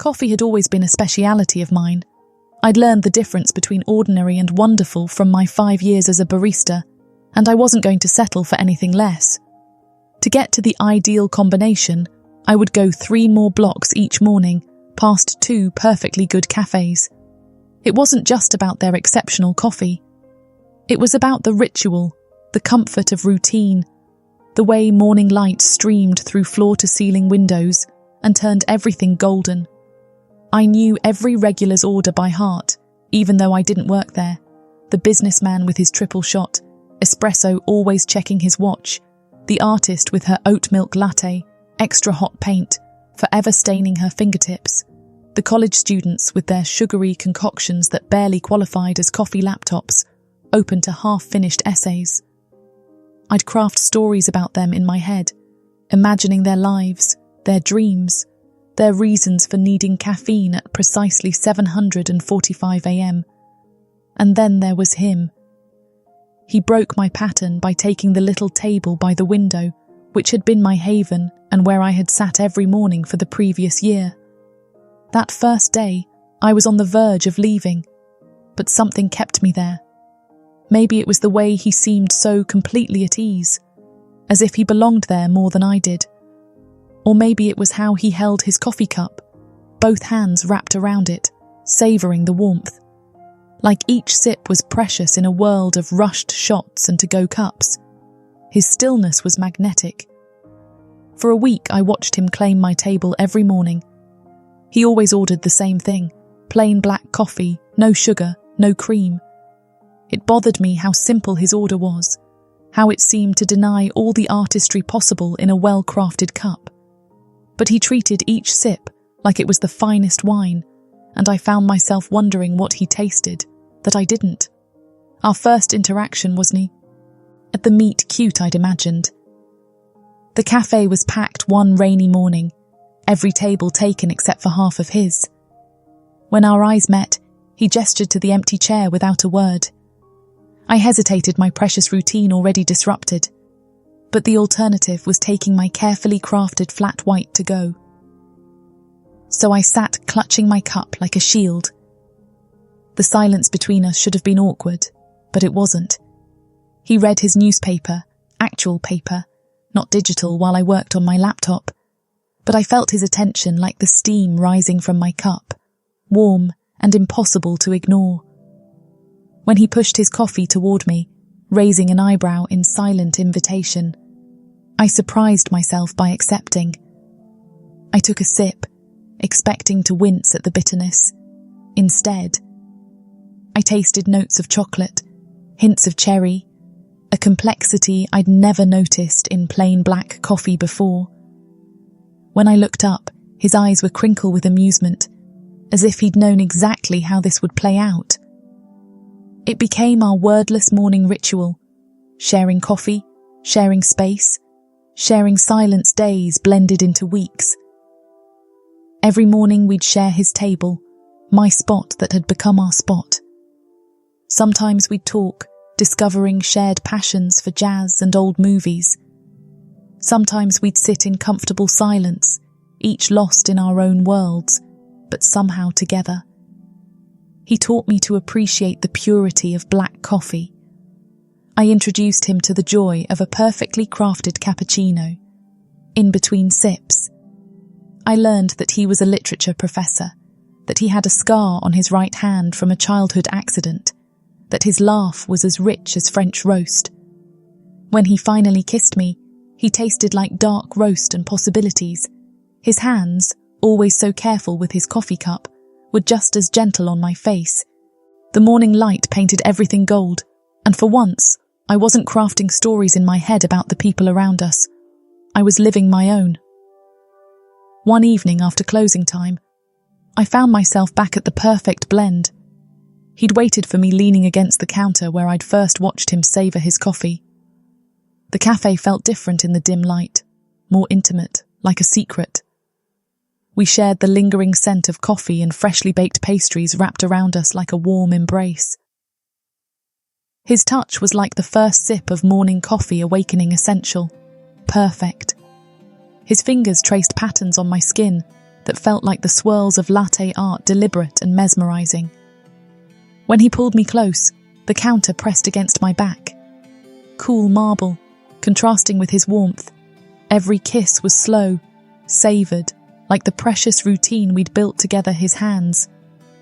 Coffee had always been a speciality of mine. I'd learned the difference between ordinary and wonderful from my 5 years as a barista, and I wasn't going to settle for anything less. To get to the ideal combination, I would go 3 more blocks each morning, past 2 perfectly good cafes. It wasn't just about their exceptional coffee. It was about the ritual, the comfort of routine, the way morning light streamed through floor-to-ceiling windows and turned everything golden. I knew every regular's order by heart, even though I didn't work there. The businessman with his triple shot, espresso always checking his watch, the artist with her oat milk latte, extra hot paint, forever staining her fingertips, the college students with their sugary concoctions that barely qualified as coffee laptops, open to half-finished essays. I'd craft stories about them in my head, imagining their lives, their dreams, their reasons for needing caffeine at precisely 7:45 a.m. And then there was him. He broke my pattern by taking the little table by the window, which had been my haven and where I had sat every morning for the previous year. That first day, I was on the verge of leaving, but something kept me there. Maybe it was the way he seemed so completely at ease, as if he belonged there more than I did. Or maybe it was how he held his coffee cup, both hands wrapped around it, savouring the warmth. Like each sip was precious in a world of rushed shots and to-go cups. His stillness was magnetic. For a week I watched him claim my table every morning. He always ordered the same thing, plain black coffee, no sugar, no cream. It bothered me how simple his order was, how it seemed to deny all the artistry possible in a well-crafted cup. But he treated each sip like it was the finest wine, and I found myself wondering what he tasted, that I didn't. Our first interaction wasn't at the meet cute I'd imagined. The cafe was packed one rainy morning, every table taken except for half of his. When our eyes met, he gestured to the empty chair without a word. I hesitated, my precious routine already disrupted, but the alternative was taking my carefully crafted flat white to go. So I sat clutching my cup like a shield. The silence between us should have been awkward, but it wasn't. He read his newspaper, actual paper, not digital, while I worked on my laptop, but I felt his attention like the steam rising from my cup, warm and impossible to ignore. When he pushed his coffee toward me, raising an eyebrow in silent invitation, I surprised myself by accepting. I took a sip, expecting to wince at the bitterness. Instead, I tasted notes of chocolate, hints of cherry, a complexity I'd never noticed in plain black coffee before. When I looked up, his eyes were crinkle with amusement, as if he'd known exactly how this would play out. It became our wordless morning ritual, sharing coffee, sharing space, sharing silence, days blended into weeks. Every morning we'd share his table, my spot that had become our spot. Sometimes we'd talk, discovering shared passions for jazz and old movies. Sometimes we'd sit in comfortable silence, each lost in our own worlds, but somehow together. He taught me to appreciate the purity of black coffee. I introduced him to the joy of a perfectly crafted cappuccino. In between sips, I learned that he was a literature professor, that he had a scar on his right hand from a childhood accident, that his laugh was as rich as French roast. When he finally kissed me, he tasted like dark roast and possibilities. His hands, always so careful with his coffee cup, were just as gentle on my face. The morning light painted everything gold, and for once, I wasn't crafting stories in my head about the people around us. I was living my own. One evening after closing time, I found myself back at the perfect blend. He'd waited for me leaning against the counter where I'd first watched him savour his coffee. The cafe felt different in the dim light, more intimate, like a secret. We shared the lingering scent of coffee and freshly baked pastries wrapped around us like a warm embrace. His touch was like the first sip of morning coffee awakening essential, perfect. His fingers traced patterns on my skin that felt like the swirls of latte art, deliberate and mesmerizing. When he pulled me close, the counter pressed against my back. Cool marble, contrasting with his warmth. Every kiss was slow, savoured, like the precious routine we'd built together, his hands,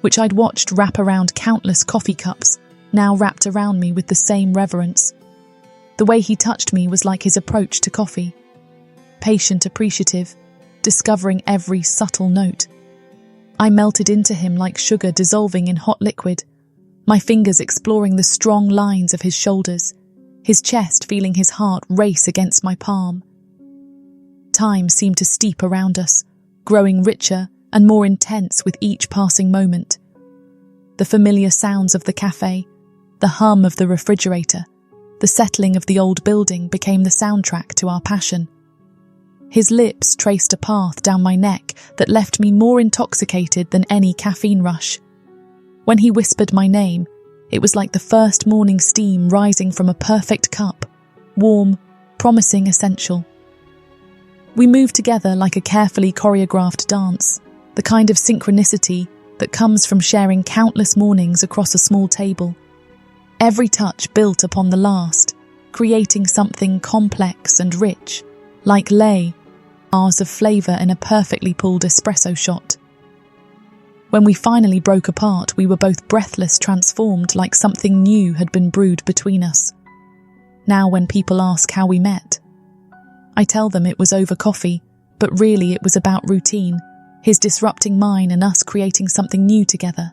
which I'd watched wrap around countless coffee cups, now wrapped around me with the same reverence. The way he touched me was like his approach to coffee. Patient, appreciative, discovering every subtle note. I melted into him like sugar dissolving in hot liquid, my fingers exploring the strong lines of his shoulders, his chest feeling his heart race against my palm. Time seemed to steep around us, growing richer and more intense with each passing moment. The familiar sounds of the cafe, the hum of the refrigerator, the settling of the old building became the soundtrack to our passion. His lips traced a path down my neck that left me more intoxicated than any caffeine rush. When he whispered my name, it was like the first morning steam rising from a perfect cup, warm, promising, essential. We moved together like a carefully choreographed dance, the kind of synchronicity that comes from sharing countless mornings across a small table. Every touch built upon the last, creating something complex and rich, like layers of flavour in a perfectly pulled espresso shot. When we finally broke apart, we were both breathless, transformed, like something new had been brewed between us. Now when people ask how we met, I tell them it was over coffee, but really it was about routine, his disrupting mine and us creating something new together.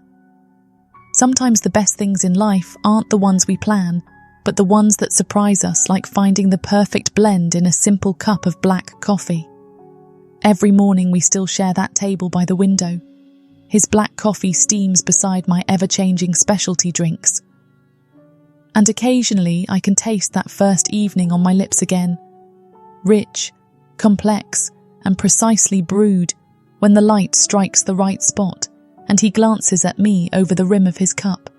Sometimes the best things in life aren't the ones we plan, but the ones that surprise us, like finding the perfect blend in a simple cup of black coffee. Every morning we still share that table by the window. His black coffee steams beside my ever-changing specialty drinks. And occasionally I can taste that first evening on my lips again. Rich, complex, and precisely brewed, when the light strikes the right spot and he glances at me over the rim of his cup.